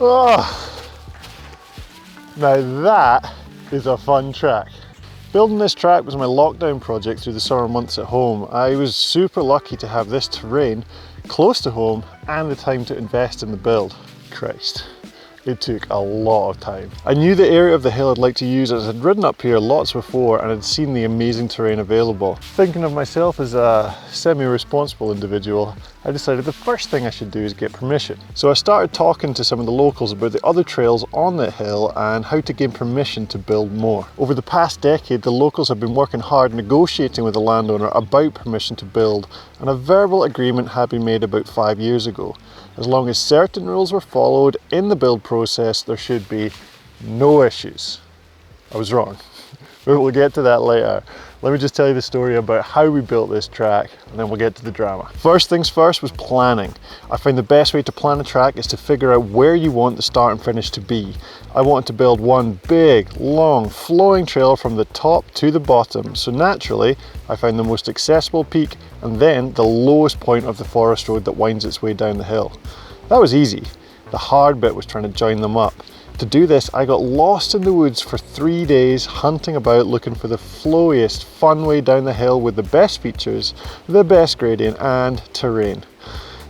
Oh, now that is a fun track. Building this track was my lockdown project through the summer months at home. I was super lucky to have this terrain close to home and the time to invest in the build. Christ, it took a lot of time. I knew the area of the hill I'd like to use as I'd ridden up here lots before and had seen the amazing terrain available. Thinking of myself as a semi-responsible individual, I decided the first thing I should do is get permission. So I started talking to some of the locals about the other trails on that hill and how to gain permission to build more. Over the past decade, the locals have been working hard negotiating with the landowner about permission to build, and a verbal agreement had been made about 5 years ago. As long as certain rules were followed in the build process, there should be no issues. I was wrong, but we'll get to that later. Let me just tell you the story about how we built this track, and then we'll get to the drama. First things first was planning. I find the best way to plan a track is to figure out where you want the start and finish to be. I wanted to build one big, long, flowing trail from the top to the bottom, so naturally I found the most accessible peak and then the lowest point of the forest road that winds its way down the hill. That was easy. The hard bit was trying to join them up. To do this, I got lost in the woods for 3 days, hunting about looking for the flowiest, fun way down the hill with the best features, the best gradient and terrain.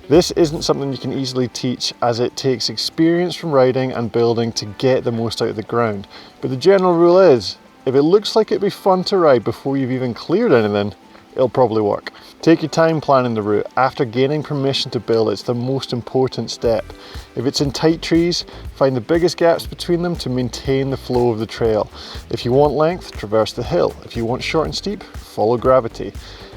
This isn't something you can easily teach, as it takes experience from riding and building to get the most out of the ground. But the general rule is, if it looks like it'd be fun to ride before you've even cleared anything, it'll probably work. Take your time planning the route. After gaining permission to build, it's the most important step. If it's in tight trees, find the biggest gaps between them to maintain the flow of the trail. If you want length, traverse the hill. If you want short and steep, follow gravity.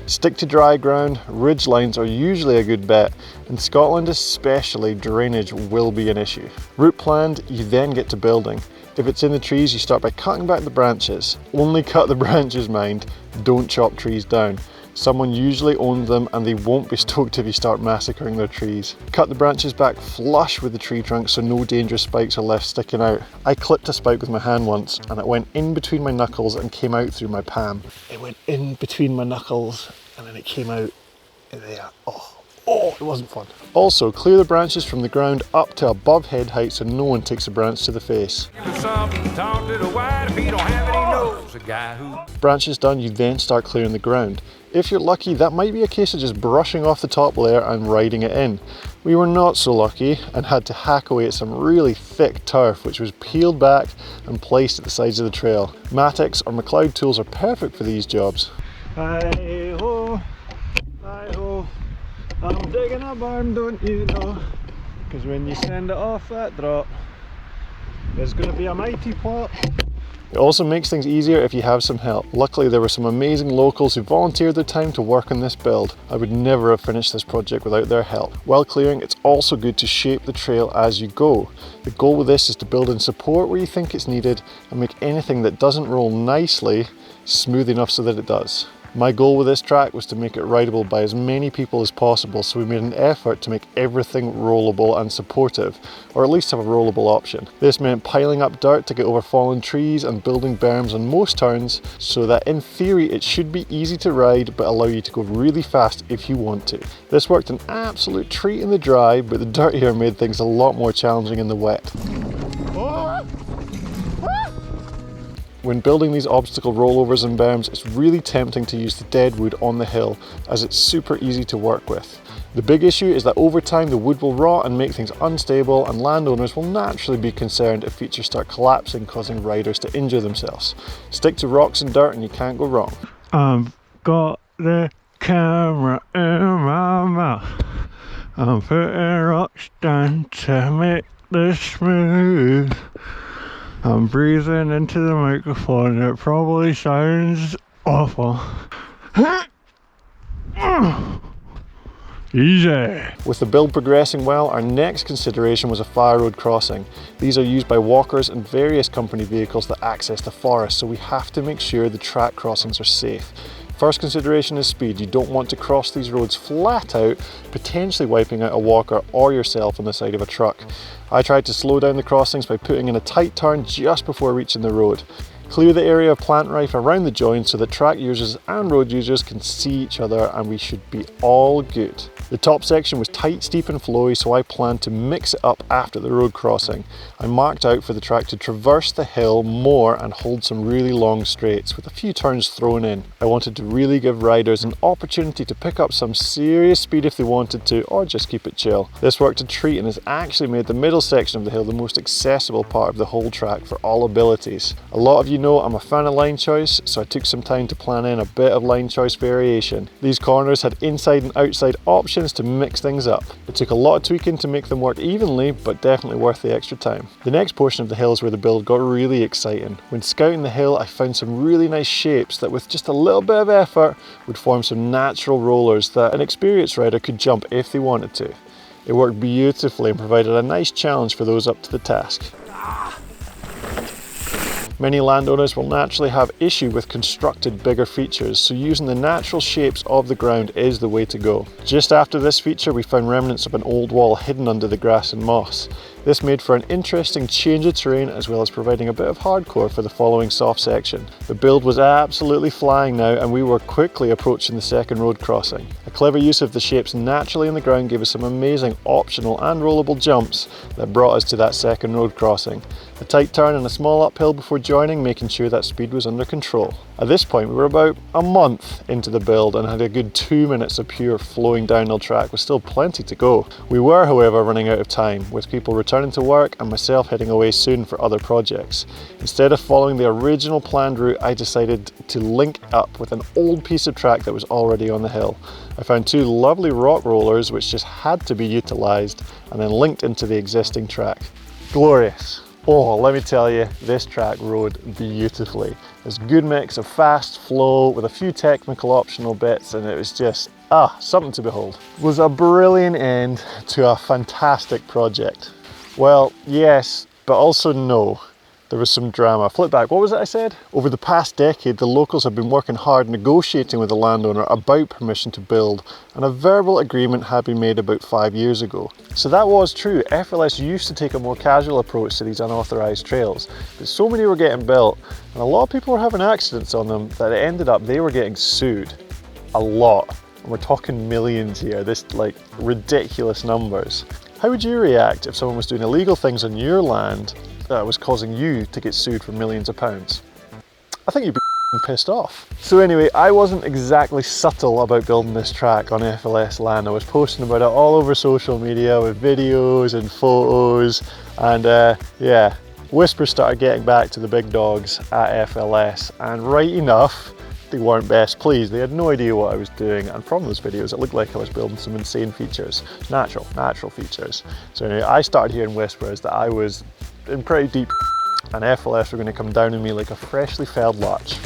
Stick to dry ground. Ridge lines are usually a good bet. In Scotland especially, drainage will be an issue. Route planned, you then get to building. If it's in the trees, you start by cutting back the branches. Only cut the branches, mind. Don't chop trees down. Someone usually owns them and they won't be stoked if you start massacring their trees. Cut the branches back flush with the tree trunk so no dangerous spikes are left sticking out. I clipped a spike with my hand once and it went in between my knuckles and came out through my palm. It went in between my knuckles and then it came out there. Oh, it wasn't fun. Also, clear the branches from the ground up to above head height so no one takes a branch to the face. Branches done, you then start clearing the ground. If you're lucky, that might be a case of just brushing off the top layer and riding it in. We were not so lucky and had to hack away at some really thick turf which was peeled back and placed at the sides of the trail. Matics or MacLean tools are perfect for these jobs. Hi-ho, hi-ho. I'm digging a barn, don't you know? Because when you send it off that drop, there's going to be a mighty plot. It also makes things easier if you have some help. Luckily there were some amazing locals who volunteered their time to work on this build. I would never have finished this project without their help. While clearing, it's also good to shape the trail as you go. The goal with this is to build in support where you think it's needed and make anything that doesn't roll nicely smooth enough so that it does. My goal with this track was to make it rideable by as many people as possible, so we made an effort to make everything rollable and supportive, or at least have a rollable option. This meant piling up dirt to get over fallen trees and building berms on most turns, so that in theory it should be easy to ride but allow you to go really fast if you want to. This worked an absolute treat in the dry, but the dirt here made things a lot more challenging in the wet. When building these obstacle rollovers and berms, it's really tempting to use the dead wood on the hill as it's super easy to work with. The big issue is that over time the wood will rot and make things unstable, and landowners will naturally be concerned if features start collapsing, causing riders to injure themselves. Stick to rocks and dirt and you can't go wrong. I've got the camera in my mouth. I'm putting rocks down to make this smooth. I'm breathing into the microphone, it probably sounds awful. Easy. With the build progressing well, our next consideration was a fire road crossing. These are used by walkers and various company vehicles that access the forest, so we have to make sure the track crossings are safe. First consideration is speed. You don't want to cross these roads flat out, potentially wiping out a walker or yourself on the side of a truck. I tried to slow down the crossings by putting in a tight turn just before reaching the road. Clear the area of plant life around the joint so that track users and road users can see each other, and we should be all good. The top section was tight, steep and flowy, so I planned to mix it up after the road crossing. I marked out for the track to traverse the hill more and hold some really long straights with a few turns thrown in. I wanted to really give riders an opportunity to pick up some serious speed if they wanted to, or just keep it chill. This worked a treat and has actually made the middle section of the hill the most accessible part of the whole track for all abilities. A lot of you know I'm a fan of line choice, so I took some time to plan in a bit of line choice variation. These corners had inside and outside options to mix things up. It took a lot of tweaking to make them work evenly, but definitely worth the extra time. The next portion of the hill is where the build got really exciting. When scouting the hill, I found some really nice shapes that with just a little bit of effort would form some natural rollers that an experienced rider could jump if they wanted to. It worked beautifully and provided a nice challenge for those up to the task. Many landowners will naturally have issue with constructed bigger features, so using the natural shapes of the ground is the way to go. Just after this feature, we found remnants of an old wall hidden under the grass and moss. This made for an interesting change of terrain, as well as providing a bit of hardcore for the following soft section. The build was absolutely flying now, and we were quickly approaching the second road crossing. A clever use of the shapes naturally in the ground gave us some amazing optional and rollable jumps that brought us to that second road crossing. A tight turn and a small uphill before joining, making sure that speed was under control. At this point, we were about a month into the build and had a good 2 minutes of pure flowing downhill track with still plenty to go. We were, however, running out of time, with people returning to work and myself heading away soon for other projects. Instead of following the original planned route, I decided to link up with an old piece of track that was already on the hill. I found two lovely rock rollers which just had to be utilised and then linked into the existing track. Glorious! Oh, let me tell you, this track rode beautifully. There's a good mix of fast flow with a few technical optional bits, and it was just, something to behold. It was a brilliant end to a fantastic project. Well, yes, but also no. There was some drama. Flip back, what was it I said? Over the past decade, the locals have been working hard negotiating with the landowner about permission to build, and a verbal agreement had been made about 5 years ago. So that was true. FLS used to take a more casual approach to these unauthorised trails, but so many were getting built, and a lot of people were having accidents on them that it ended up they were getting sued. A lot. And we're talking millions here, this like ridiculous numbers. How would you react if someone was doing illegal things on your land that was causing you to get sued for millions of pounds? I think you'd be pissed off. So anyway, I wasn't exactly subtle about building this track on FLS land. I was posting about it all over social media with videos and photos, and yeah, whispers started getting back to the big dogs at FLS, and right enough, they weren't best pleased. They had no idea what I was doing, and from those videos it looked like I was building some insane features, natural features. So anyway, I started hearing whispers that I was in pretty deep and FLS were going to come down on me like a freshly felled larch.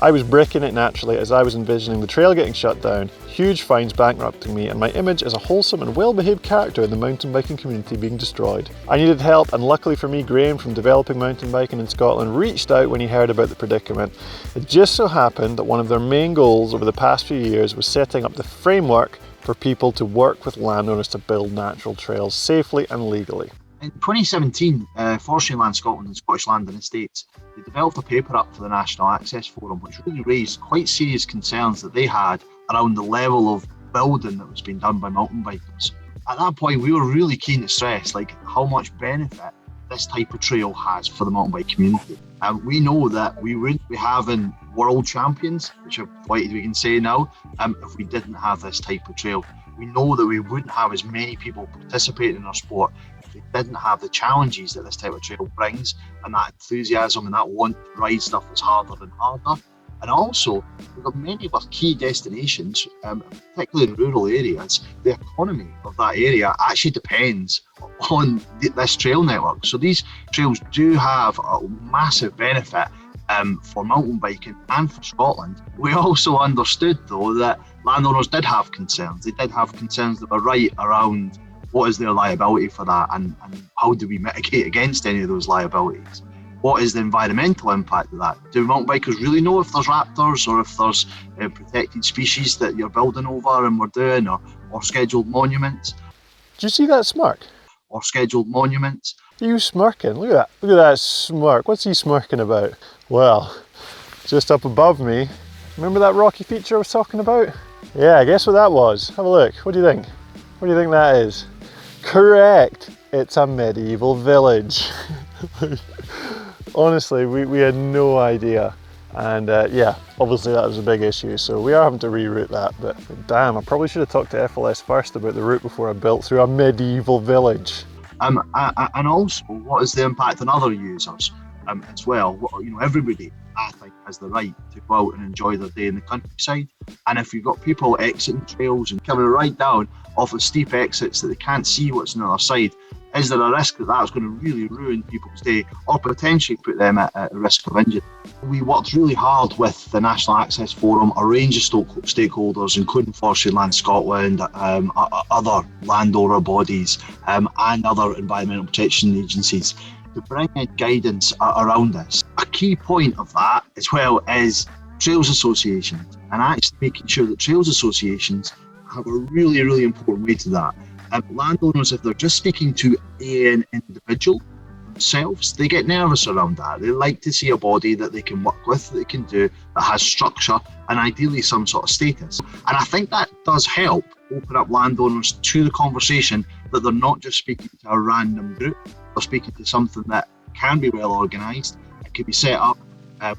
I was breaking it naturally as I was envisioning the trail getting shut down, huge fines bankrupting me, and my image as a wholesome and well-behaved character in the mountain biking community being destroyed. I needed help, and luckily for me, Graeme from Developing Mountain Biking in Scotland reached out when he heard about the predicament. It just so happened that one of their main goals over the past few years was setting up the framework for people to work with landowners to build natural trails safely and legally. In 2017, Forestry Land Scotland and Scottish Land and Estates, they developed a paper up for the National Access Forum, which really raised quite serious concerns that they had around the level of building that was being done by mountain bikers. At that point, we were really keen to stress how much benefit this type of trail has for the mountain bike community. And we know that we wouldn't be having world champions, which are quite we can say now, if we didn't have this type of trail. We know that we wouldn't have as many people participating in our sport if we didn't have the challenges that this type of trail brings, and that enthusiasm and that want to ride stuff is harder and harder. And also, we've got many of our key destinations, particularly in rural areas. The economy of that area actually depends on this trail network. So these trails do have a massive benefit for mountain biking and for Scotland. We also understood, though, that landowners did have concerns. They did have concerns that were right around what is their liability for that, and how do we mitigate against any of those liabilities? What is the environmental impact of that? Do mountain bikers really know if there's raptors or if there's protected species that you're building over and we're doing, or scheduled monuments? Did you see that smirk? or scheduled monuments. Are you smirking? Look at that. Look at that smirk. What's he smirking about? Well, just up above me, remember that rocky feature I was talking about? Yeah, guess what that was? Have a look. What do you think? What do you think that is? Correct. It's a medieval village. Honestly, we had no idea. And yeah, obviously that was a big issue, so we are having to reroute that, but damn, I probably should have talked to FLS first about the route before I built through a medieval village. And also, what is the impact on other users as well? Everybody, I think, has the right to go out and enjoy their day in the countryside. And if you've got people exiting trails and coming right down off of steep exits that they can't see what's on the other side, is there a risk that that's going to really ruin people's day or potentially put them at risk of injury? We worked really hard with the National Access Forum, a range of stakeholders, including Forestry Land Scotland, other landowner bodies, and other environmental protection agencies to bring in guidance around this. A key point of that as well is Trails Associations, and actually making sure that Trails Associations have a really, really important way to that. Landowners, if they're just speaking to an individual themselves, they get nervous around that. They like to see a body that they can work with, that they can do, that has structure and ideally some sort of status. And I think that does help open up landowners to the conversation, that they're not just speaking to a random group, they're speaking to something that can be well organised, it can be set up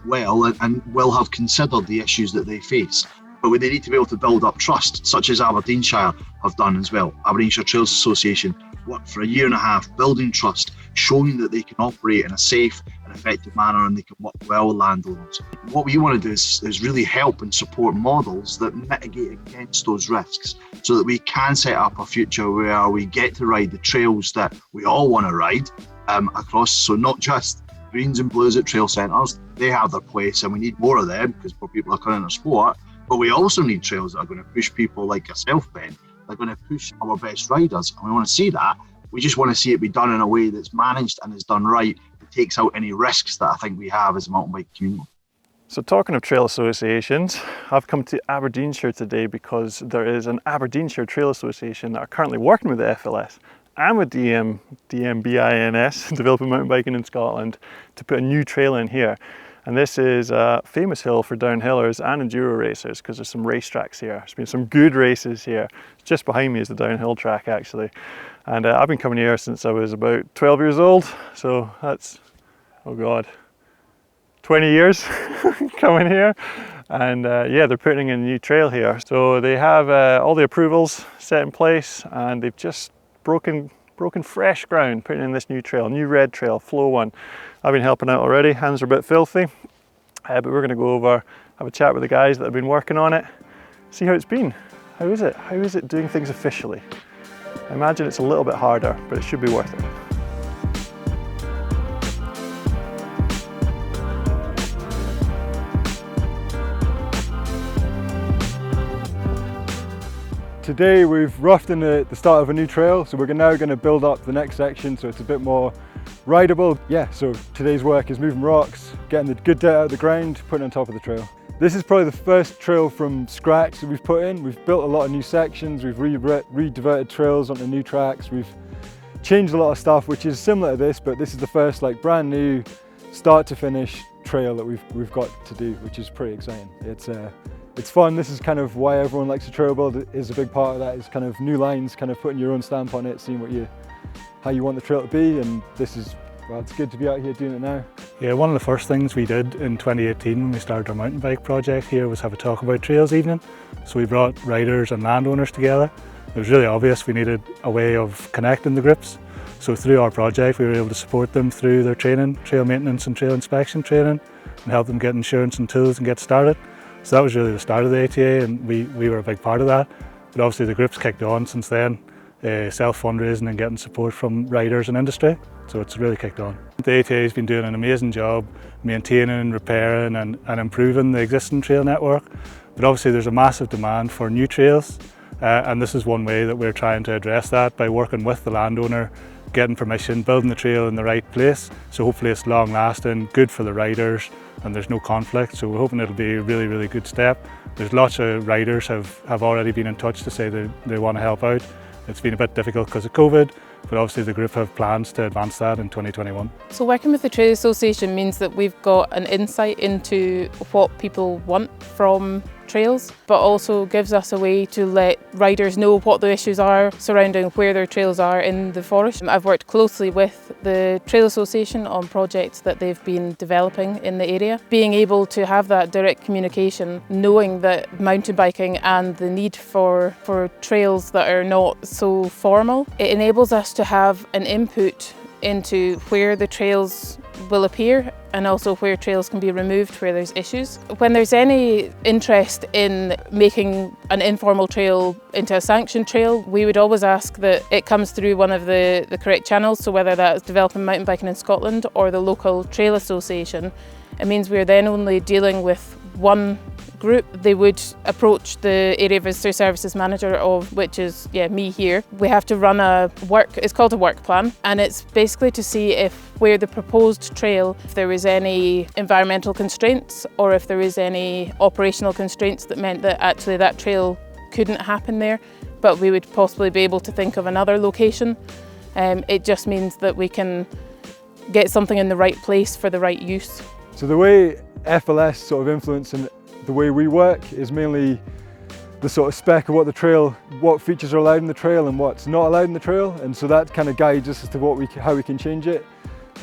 well, and will have considered the issues that they face. But they need to be able to build up trust, such as Aberdeenshire have done as well. Aberdeenshire Trails Association worked for 1.5 years building trust, showing that they can operate in a safe and effective manner and they can work well with landowners. What we want to do is really help and support models that mitigate against those risks, so that we can set up a future where we get to ride the trails that we all want to ride across. So not just greens and blues at trail centres, they have their place and we need more of them because more people are coming into sport. But we also need trails that are going to push people like yourself, Ben. They're going to push our best riders. And we want to see that. We just want to see it be done in a way that's managed and is done right. It takes out any risks that I think we have as a mountain bike community. So talking of trail associations, I've come to Aberdeenshire today because there is an Aberdeenshire Trail Association that are currently working with the FLS and with DMBINS, Developing Mountain Biking in Scotland, to put a new trail in here. And this is a famous hill for downhillers and enduro racers because there's some racetracks here. There's been some good races here. Just behind me is the downhill track actually. And I've been coming here since I was about 12 years old. So that's, oh God, 20 years coming here. And yeah, they're putting in a new trail here. So they have all the approvals set in place and they've just broken fresh ground, putting in this new trail, new red trail, Flow 1. I've been helping out already, hands are a bit filthy, but we're going to go over, have a chat with the guys that have been working on it, see how it's been. How is it? How is it doing things officially? I imagine it's a little bit harder, but it should be worth it. Today we've roughed in the start of a new trail, so we're now going to build up the next section so it's a bit more rideable. Yeah, so today's work is moving rocks, getting the good dirt out of the ground, putting it on top of the trail. This is probably the first trail from scratch that we've put in. We've built a lot of new sections, we've re-diverted trails onto new tracks, we've changed a lot of stuff which is similar to this, but this is the first like brand new start to finish trail that we've got to do, which is pretty exciting. It's fun. This is kind of why everyone likes to trail build. Is a big part of that is kind of new lines, kind of putting your own stamp on it, seeing how you want the trail to be, and this is, well, it's good to be out here doing it now. Yeah, one of the first things we did in 2018 when we started our mountain bike project here was have a talk about trails evening. So we brought riders and landowners together. It was really obvious we needed a way of connecting the groups. So through our project we were able to support them through their training, trail maintenance and trail inspection training, and help them get insurance and tools and get started. So that was really the start of the ATA, and we were a big part of that. But obviously the group's kicked on since then, self-fundraising and getting support from riders and industry. So it's really kicked on. The ATA has been doing an amazing job maintaining, repairing and improving the existing trail network. But obviously there's a massive demand for new trails, and this is one way that we're trying to address that by working with the landowner, getting permission, building the trail in the right place. So hopefully it's long lasting, good for the riders, and there's no conflict, so we're hoping it'll be a really, really good step. There's lots of riders have already been in touch to say they want to help out. It's been a bit difficult because of COVID, but obviously the group have plans to advance that in 2021. So working with the Trade Association means that we've got an insight into what people want from trails, but also gives us a way to let riders know what the issues are surrounding where their trails are in the forest. I've worked closely with the Trail Association on projects that they've been developing in the area. Being able to have that direct communication, knowing that mountain biking and the need for trails that are not so formal, it enables us to have an input into where the trails will appear and also where trails can be removed where there's issues. When there's any interest in making an informal trail into a sanctioned trail, we would always ask that it comes through one of the correct channels, so whether that's Developing Mountain Biking in Scotland or the local trail association. It means we're then only dealing with one group. They would approach the Area Visitor Services Manager, of which is me here. We have to run it's called a work plan, and it's basically to see if where the proposed trail, if there is any environmental constraints or if there is any operational constraints that meant that actually that trail couldn't happen there, but we would possibly be able to think of another location. It just means that we can get something in the right place for the right use. So the way FLS sort of influencing the way we work is mainly the sort of spec of what features are allowed in the trail and what's not allowed in the trail, and so that kind of guides us as to how we can change it.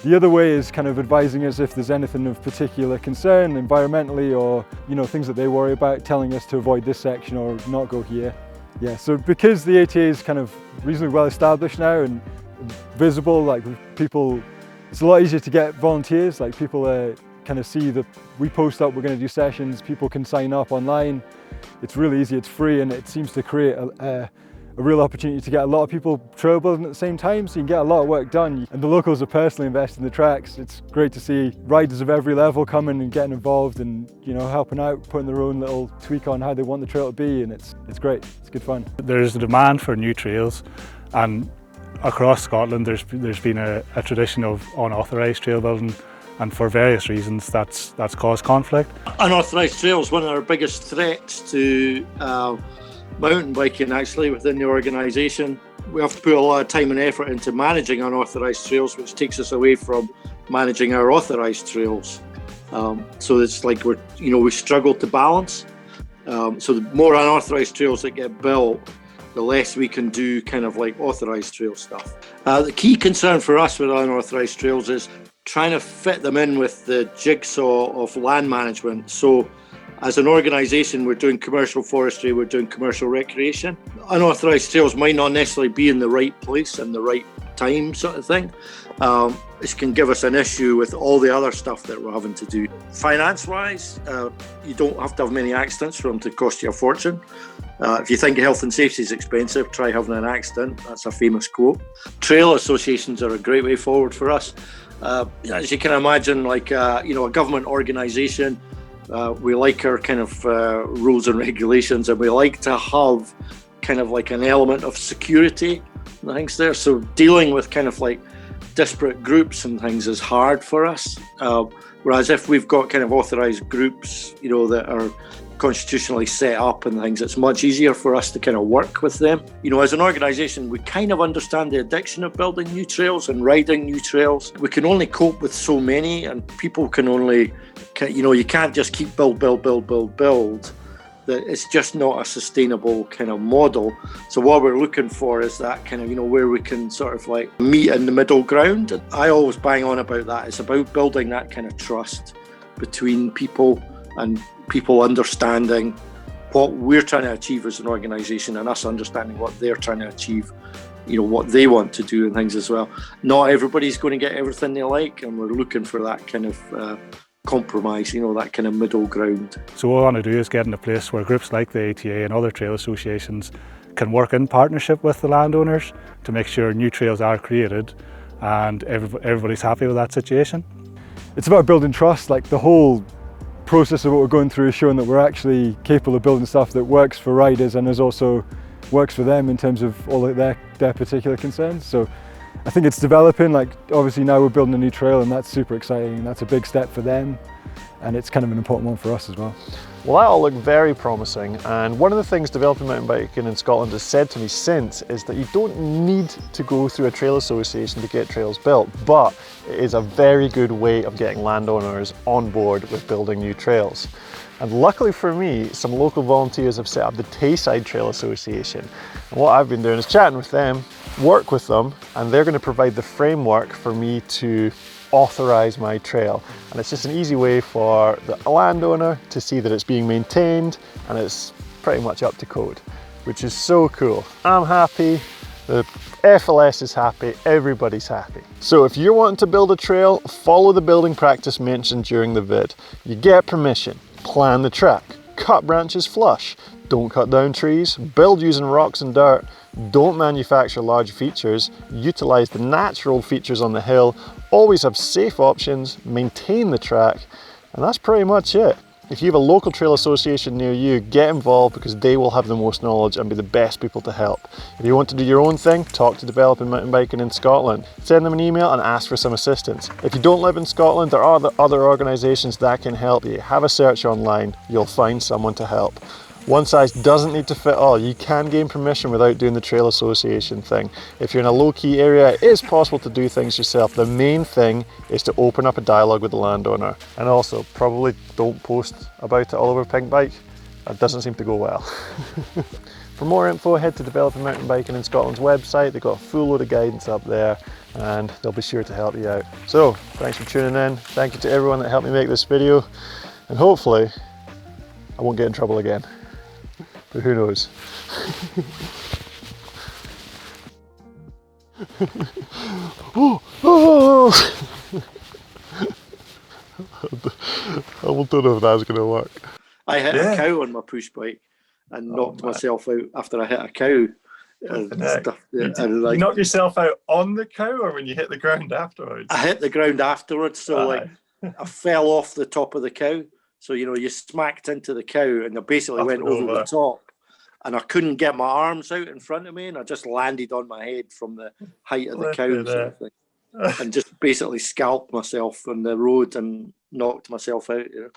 The other way is kind of advising us if there's anything of particular concern environmentally, or things that they worry about, telling us to avoid this section or not go here. Yeah, so because the ATA is kind of reasonably well established now and visible, like people, it's a lot easier to get volunteers. Like people kind of see that we post up, we're going to do sessions, people can sign up online. It's really easy, it's free, and it seems to create a real opportunity to get a lot of people trail building at the same time, so you can get a lot of work done. And the locals are personally invested in the tracks. It's great to see riders of every level coming and getting involved and helping out, putting their own little tweak on how they want the trail to be, and it's great, it's good fun. There's a demand for new trails, and across Scotland there's been a tradition of unauthorised trail building, and for various reasons that's caused conflict. Unauthorised trails, one of our biggest threats to mountain biking actually within the organisation. We have to put a lot of time and effort into managing unauthorised trails, which takes us away from managing our authorised trails. So it's like we struggle to balance. So the more unauthorised trails that get built, the less we can do kind of like authorised trail stuff. The key concern for us with unauthorised trails is trying to fit them in with the jigsaw of land management. So as an organisation, we're doing commercial forestry, we're doing commercial recreation. Unauthorised trails might not necessarily be in the right place and the right time sort of thing. This can give us an issue with all the other stuff that we're having to do. Finance-wise, you don't have to have many accidents for them to cost you a fortune. If you think health and safety is expensive, try having an accident. That's a famous quote. Trail associations are a great way forward for us. As you can imagine, like a government organisation, we like our kind of rules and regulations, and we like to have kind of like an element of security and things there. So dealing with kind of like disparate groups and things is hard for us. Whereas if we've got kind of authorised groups, that are constitutionally set up and things, it's much easier for us to kind of work with them. As an organisation, we kind of understand the addiction of building new trails and riding new trails. We can only cope with so many, and people can only, you can't just keep build. That it's just not a sustainable kind of model. So what we're looking for is that kind of, where we can sort of like meet in the middle ground. And I always bang on about that. It's about building that kind of trust between people and people understanding what we're trying to achieve as an organisation and us understanding what they're trying to achieve, what they want to do and things as well. Not everybody's going to get everything they like, and we're looking for that kind of compromise, that kind of middle ground. So what we want to do is get in a place where groups like the ATA and other trail associations can work in partnership with the landowners to make sure new trails are created and everybody's happy with that situation. It's about building trust. Like the whole process of what we're going through is showing that we're actually capable of building stuff that works for riders and is also works for them in terms of all of their particular concerns. So I think it's developing. Like obviously now we're building a new trail, and that's super exciting. That's a big step for them, and it's kind of an important one for us as well. Well, that all looked very promising, and one of the things Developing Mountain Biking in Scotland has said to me since is that you don't need to go through a trail association to get trails built, but it is a very good way of getting landowners on board with building new trails. And luckily for me, some local volunteers have set up the Tayside Trail Association. And what I've been doing is chatting with them, work with them, and they're going to provide the framework for me to authorise my trail. And it's just an easy way for the landowner to see that it's being maintained and it's pretty much up to code, which is so cool. I'm happy, the FLS is happy, everybody's happy. So if you're wanting to build a trail, follow the building practice mentioned during the vid. You get permission, plan the track, cut branches flush, don't cut down trees, build using rocks and dirt, don't manufacture large features, utilise the natural features on the hill, always have safe options, maintain the track, and that's pretty much it. If you have a local trail association near you, get involved because they will have the most knowledge and be the best people to help. If you want to do your own thing, talk to Developing Mountain Biking in Scotland. Send them an email and ask for some assistance. If you don't live in Scotland, there are other organisations that can help you. Have a search online, you'll find someone to help. One size doesn't need to fit all. You can gain permission without doing the trail association thing. If you're in a low-key area, it is possible to do things yourself. The main thing is to open up a dialogue with the landowner. And also, probably don't post about it all over Pinkbike. That doesn't seem to go well. For more info, head to Developing Mountain Biking in Scotland's website. They've got a full load of guidance up there and they'll be sure to help you out. So, thanks for tuning in. Thank you to everyone that helped me make this video. And hopefully, I won't get in trouble again. But who knows? I don't know if that's going to work. I hit a cow on my push bike and knocked myself out after I hit a cow. Stuff. You knocked yourself out on the cow or when you hit the ground afterwards? I hit the ground afterwards, so I fell off the top of the cow. So, you know, you smacked into the cow and I basically went over the top. And I couldn't get my arms out in front of me, and I just landed on my head from the height of the cow sort of thing. And just basically scalped myself on the road and knocked myself out. You know?